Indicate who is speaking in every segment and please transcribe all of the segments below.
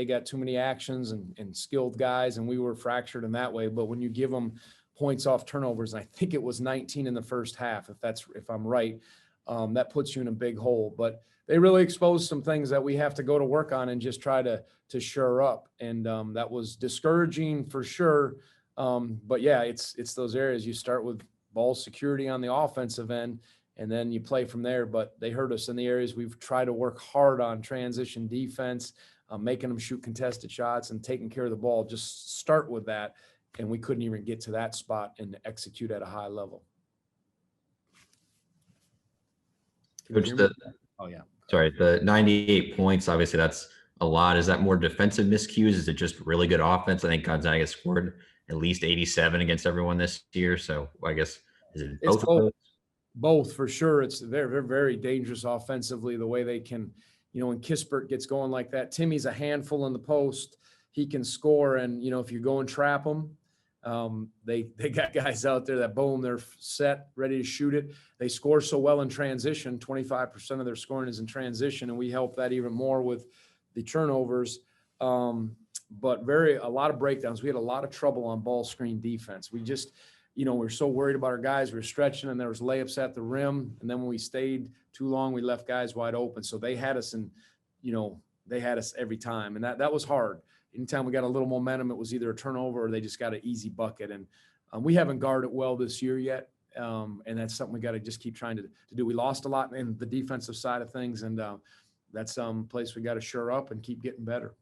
Speaker 1: got too many actions and skilled guys, and we were fractured in that way. But when you give them points off turnovers, and I think it was 19 in the first half, if I'm right, that puts you in a big hole. But they really exposed some things that we have to go to work on and just try to shore up. And that was discouraging for sure. But yeah, it's those areas. You start with ball security on the offensive end, and then you play from there. But they hurt us in the areas we've tried to work hard on: transition defense, making them shoot contested shots, and taking care of the ball. Just start with that, and we couldn't even get to that spot and execute at a high level.
Speaker 2: Oh yeah. Sorry, the 98 points, obviously that's a lot. Is that more defensive miscues? Is it just really good offense? I think Gonzaga scored at least 87 against everyone this year. So I guess, is it both of those?
Speaker 1: Both for sure. They're very dangerous offensively, the way they can, when Kispert gets going like that. Timmy's a handful in the post. He can score. And, if you go and trap them, they got guys out there that boom, they're set, ready to shoot it. They score so well in transition. 25% of their scoring is in transition, and we help that even more with the turnovers. But a lot of breakdowns. We had a lot of trouble on ball screen defense. We just, we were so worried about our guys. We were stretching, and there was layups at the rim. And then when we stayed too long, we left guys wide open. So they had us they had us every time. And that was hard. Anytime we got a little momentum, it was either a turnover or they just got an easy bucket. And we haven't guarded well this year yet. And that's something we got to just keep trying to do. We lost a lot in the defensive side of things. And that's place we got to shore up and keep getting better.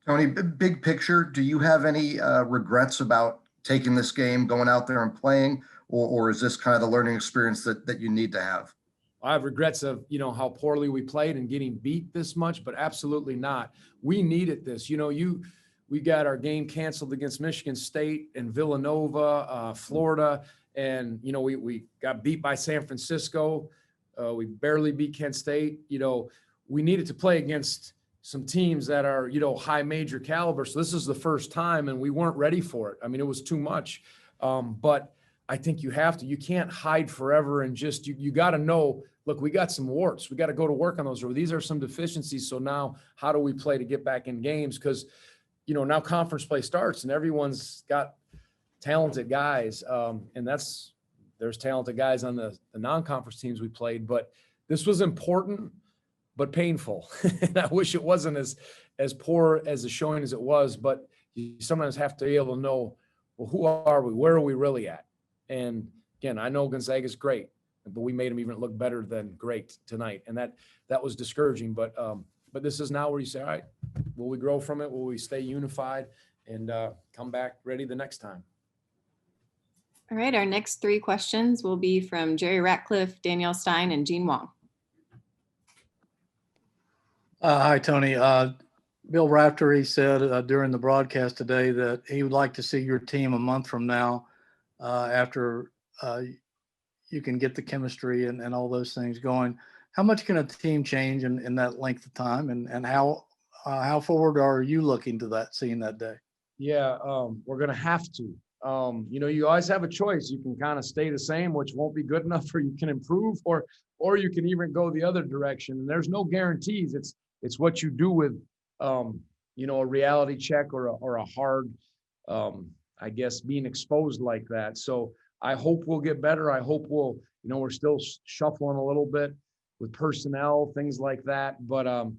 Speaker 3: Tony, big picture, do you have any regrets about taking this game, going out there and playing, or is this kind of the learning experience that you need to have?
Speaker 1: I have regrets of, how poorly we played and getting beat this much, but absolutely not. We needed this. We got our game canceled against Michigan State and Villanova, Florida, and, we got beat by San Francisco. We barely beat Kent State. We needed to play against some teams that are, high major caliber. So this is the first time, and we weren't ready for it. I mean, it was too much. But I think you can't hide forever and just, you got to know, look, we got some warts. We got to go to work on those. These are some deficiencies. So now how do we play to get back in games? Because, now conference play starts and everyone's got talented guys. And there's talented guys on the non-conference teams we played, but this was important, but painful. And I wish it wasn't as poor as the showing as it was, but you sometimes have to be able to know, well, who are we? Where are we really at? And again, I know Gonzaga's great, but we made them even look better than great tonight. And that was discouraging, but this is now where you say, all right, will we grow from it? Will we stay unified and come back ready the next time?
Speaker 4: All right. Our next three questions will be from Jerry Ratcliffe, Danielle Stein, and Gene Wong.
Speaker 5: Hi, Tony. Bill Raftery said during the broadcast today that he would like to see your team a month from now after you can get the chemistry and all those things going. How much can a team change in that length of time, and how forward are you looking to seeing that day?
Speaker 1: Yeah, we're going to have to. You always have a choice. You can kind of stay the same, which won't be good enough, or you can improve, or you can even go the other direction. And there's no guarantees. It's what you do with, a reality check or a hard, I guess, being exposed like that. So I hope we'll get better. I hope we're still shuffling a little bit with personnel, things like that. But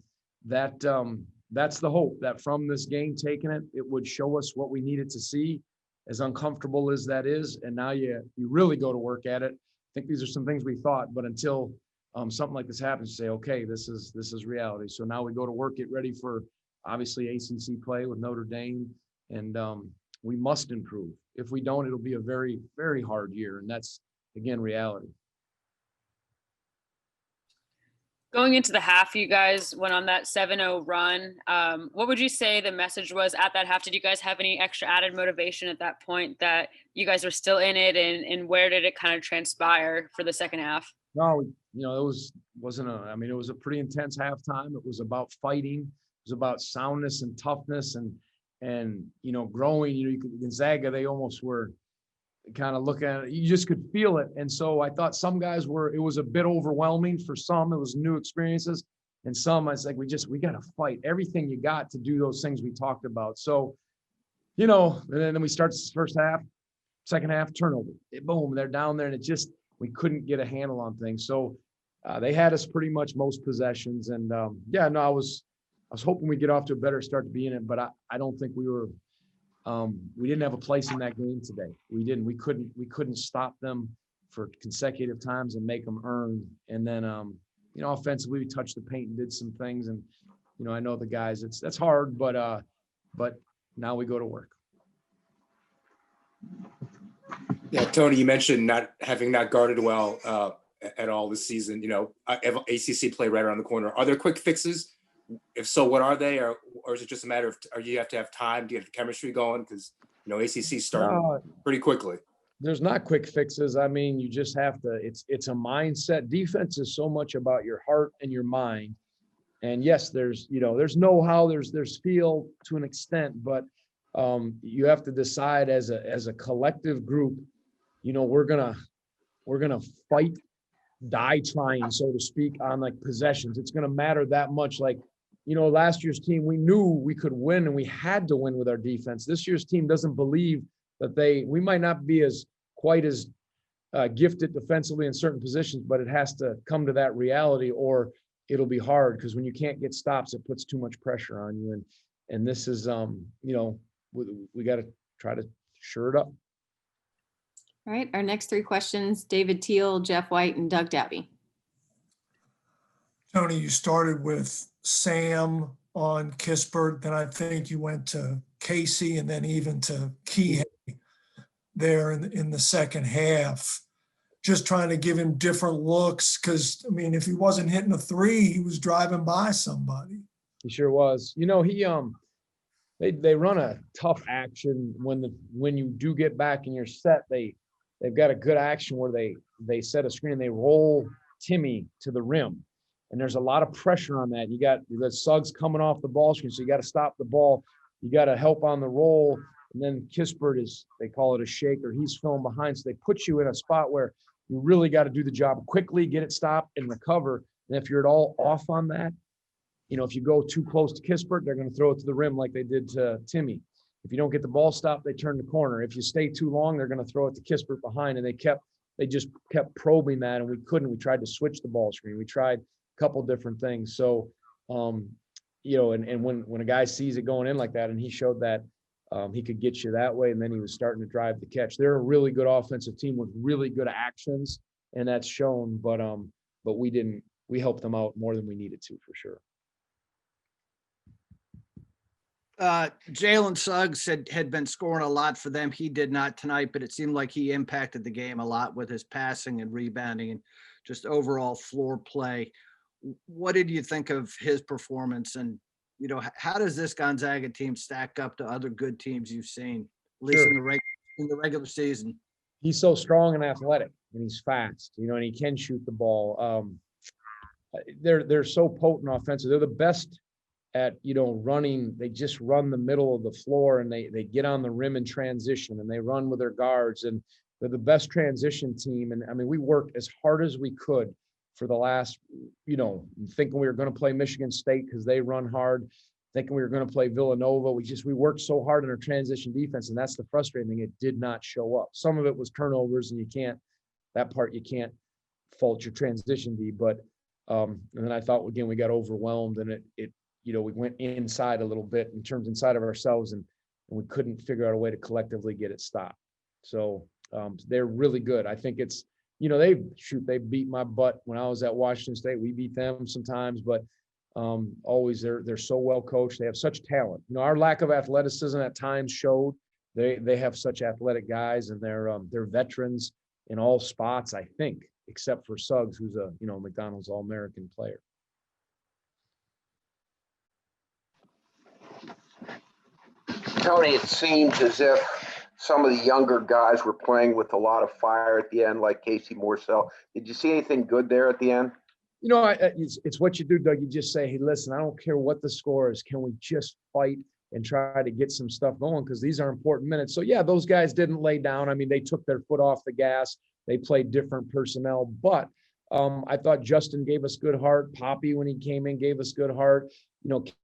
Speaker 1: that's the hope, that from this game, taking it would show us what we needed to see, as uncomfortable as that is. And now you really go to work at it. I think these are some things we thought, but until something like this happens, you say, okay, this is reality. So now we go to work, get ready for obviously ACC play with Notre Dame, and we must improve. If we don't, it'll be a very, very hard year. And that's, again, reality.
Speaker 6: Going into the half, you guys went on that 7-0 run. What would you say the message was at that half? Did you guys have any extra added motivation at that point that you guys were still in it, and where did it kind of transpire for the second half?
Speaker 1: No, it was a pretty intense halftime. It was about fighting. It was about soundness and toughness and growing. Gonzaga, they almost were kind of looking at it. You just could feel it. And so I thought some guys it was a bit overwhelming for some. It was new experiences. And some, it's like, we got to fight everything you got to do those things we talked about. So, and then we start the first half, second half, turnover. Boom, they're down there, and it just, we couldn't get a handle on things. So they had us pretty much most possessions. And I was hoping we get off to a better start to be in it, but I don't think we didn't have a place in that game today. We didn't. We couldn't stop them for consecutive times and make them earn. And then, offensively, we touched the paint and did some things. And, I know the guys, that's hard, but now we go to work.
Speaker 7: Yeah, Tony, you mentioned not guarded well at all this season. ACC play right around the corner. Are there quick fixes? If so, what are they? Or is it just a matter of, or you have to have time to get the chemistry going? Because, ACC starting pretty quickly.
Speaker 1: There's not quick fixes. I mean, you just have to, it's a mindset. Defense is so much about your heart and your mind. And yes, there's know-how, there's feel to an extent, but you have to decide as a collective group, we're gonna fight, die trying, so to speak, on like possessions. It's gonna matter that much. Like, last year's team, we knew we could win and we had to win with our defense. This year's team doesn't believe that we might not be quite as gifted defensively in certain positions, but it has to come to that reality or it'll be hard, because when you can't get stops, it puts too much pressure on you. And this is, we got to try to shore it up.
Speaker 4: All right, our next three questions, David Teal, Jeff White, and Doug Dabby.
Speaker 8: Tony, you started with Sam on Kispert, then I think you went to Casey and then even to Kihei there in the second half. Just trying to give him different looks, because, if he wasn't hitting a three, he was driving by somebody.
Speaker 1: He sure was. They run a tough action when you do get back in your set. They've got a good action where they set a screen and they roll Timmy to the rim, and there's a lot of pressure on that. You got the Suggs coming off the ball screen, so you got to stop the ball. You got to help on the roll, and then Kispert they call it a shaker. He's filling behind, so they put you in a spot where you really got to do the job quickly, get it stopped, and recover. And if you're at all off on that, if you go too close to Kispert, they're going to throw it to the rim like they did to Timmy. If you don't get the ball stopped, they turn the corner. If you stay too long, they're going to throw it to Kispert behind. And they just kept probing that, and we couldn't. We tried to switch the ball screen. We tried a couple different things. So, and when a guy sees it going in like that, and he showed that he could get you that way, and then he was starting to drive the catch. They're a really good offensive team with really good actions, and that's shown. But we didn't. We helped them out more than we needed to, for sure.
Speaker 9: Jalen Suggs had been scoring a lot for them. He did not tonight, but it seemed like he impacted the game a lot with his passing and rebounding and just overall floor play. What did you think of his performance? And, how does this Gonzaga team stack up to other good teams you've seen, at least in the regular season?
Speaker 1: He's so strong and athletic, and he's fast, and he can shoot the ball. They're so potent offensive. They're the best at, running. They just run the middle of the floor, and they get on the rim in transition, and they run with their guards, and they're the best transition team. And we worked as hard as we could for the last, thinking we were going to play Michigan State because they run hard, thinking we were going to play Villanova. We worked so hard in our transition defense, and that's the frustrating thing. It did not show up. Some of it was turnovers, and you can't fault your transition D, but and then I thought, again, we got overwhelmed, and it we went inside a little bit inside of ourselves, and we couldn't figure out a way to collectively get it stopped. So they're really good. I think it's, they beat my butt when I was at Washington State. We beat them sometimes, but always they're so well coached. They have such talent. Our lack of athleticism at times showed. They have such athletic guys, and they're veterans in all spots, I think, except for Suggs, who's a McDonald's All-American player.
Speaker 10: Tony, it seems as if some of the younger guys were playing with a lot of fire at the end, like Casey Morsell. Did you see anything good there at the end?
Speaker 1: It's what you do, Doug. You just say, hey, listen, I don't care what the score is. Can we just fight and try to get some stuff going? Because these are important minutes. So, yeah, those guys didn't lay down. They took their foot off the gas. They played different personnel. But I thought Justin gave us good heart. Poppy, when he came in, gave us good heart.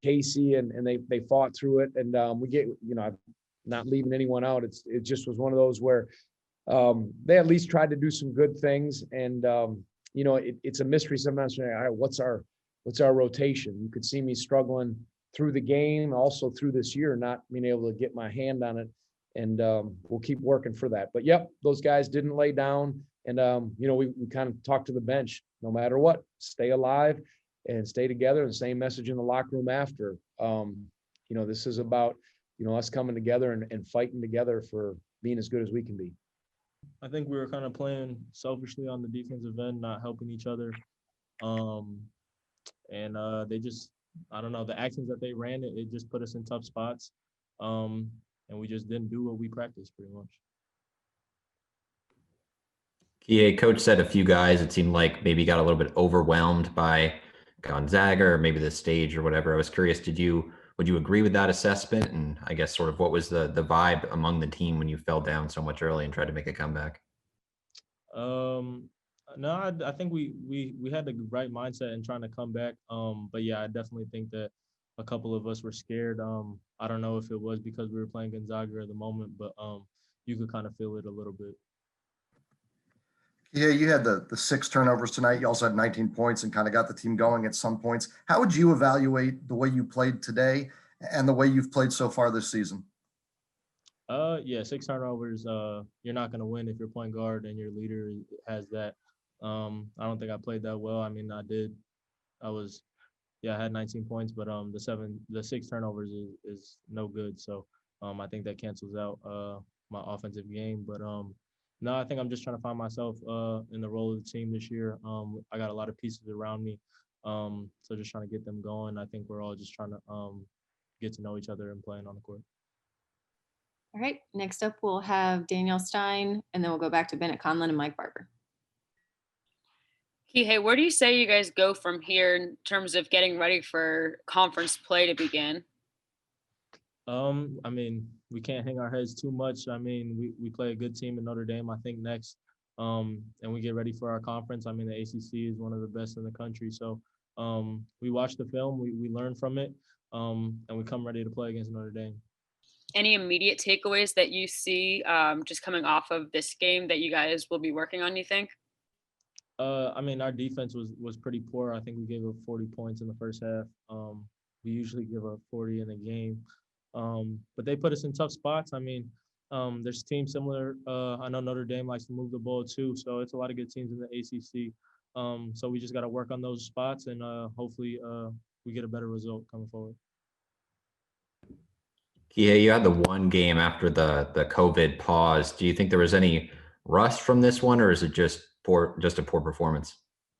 Speaker 1: Casey and they fought through it. And we get, I'm not leaving anyone out. It just was one of those where they at least tried to do some good things. And it's a mystery sometimes. All right, what's our rotation? You could see me struggling through the game, also through this year, not being able to get my hand on it. And we'll keep working for that. But yep, those guys didn't lay down. And, we kind of talked to the bench, no matter what, stay alive and stay together. And same message in the locker room after. This is about, us coming together and fighting together for being as good as we can be.
Speaker 11: I think we were kind of playing selfishly on the defensive end, not helping each other. They just, I don't know, the actions that they ran, it just put us in tough spots. And we just didn't do what we practiced pretty much.
Speaker 2: Kihei, coach said a few guys, it seemed like maybe got a little bit overwhelmed by Gonzaga or maybe the stage or whatever. I was curious, would you agree with that assessment? And I guess sort of what was the vibe among the team when you fell down so much early and tried to make a comeback?
Speaker 11: No, I think we had the right mindset in trying to come back. But yeah, I definitely think that a couple of us were scared. I don't know if it was because we were playing Gonzaga at the moment, but you could kind of feel it a little bit.
Speaker 3: Yeah, you had the 6 turnovers tonight. You also had 19 points and kind of got the team going at some points. How would you evaluate the way you played today and the way you've played so far this season?
Speaker 11: Yeah, 6 turnovers. You're not going to win if you're point guard and your leader has that. I don't think I played that well. I mean, I did. I had 19 points, but the 6 turnovers is no good. So I think that cancels out my offensive game. But no, I think I'm just trying to find myself in the role of the team this year. I got a lot of pieces around me, so just trying to get them going. I think we're all just trying to get to know each other and playing on the court.
Speaker 4: All right, next up we'll have Danielle Stein, and then we'll go back to Bennett Conlon and Mike Barber.
Speaker 6: Kihei, where do you say you guys go from here in terms of getting ready for conference play to begin?
Speaker 11: I mean, we can't hang our heads too much. I mean, we play a good team in Notre Dame, I think, next. And we get ready for our conference. I mean, the ACC is one of the best in the country. So we watch the film, we learn from it, and we come ready to play against Notre Dame.
Speaker 6: Any immediate takeaways that you see just coming off of this game that you guys will be working on, you think?
Speaker 11: I mean, our defense was pretty poor. I think we gave up 40 points in the first half. We usually give up 40 in a game. But they put us in tough spots. I mean, there's teams similar. I know Notre Dame likes to move the ball too, so it's a lot of good teams in the ACC. So we just got to work on those spots, and hopefully we get a better result coming forward.
Speaker 2: Kihei, you had the one game after the COVID pause. Do you think there was any rust from this one, or is it just a poor performance?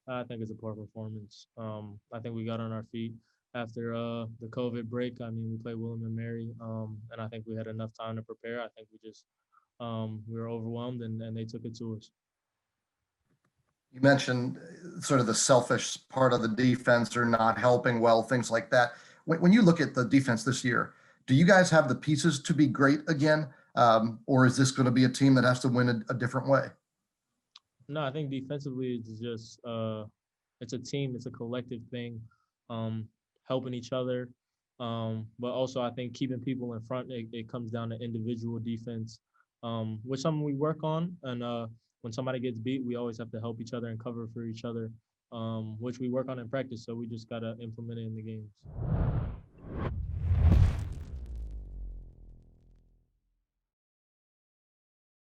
Speaker 11: I think it's a poor performance. I think we got on our feet after the COVID break. I mean, we played William and Mary, and I think we had enough time to prepare. I think we were overwhelmed, and they took it to us.
Speaker 3: You mentioned sort of the selfish part of the defense or not helping well, things like that. When you look at the defense this year, do you guys have the pieces to be great again? Or is this going to be a team that has to win a different way?
Speaker 11: No, I think defensively it's just it's a team, it's a collective thing, helping each other. But also I think keeping people in front, it comes down to individual defense, which something we work on. And when somebody gets beat, we always have to help each other and cover for each other, which we work on in practice. So we just got to implement it in the games.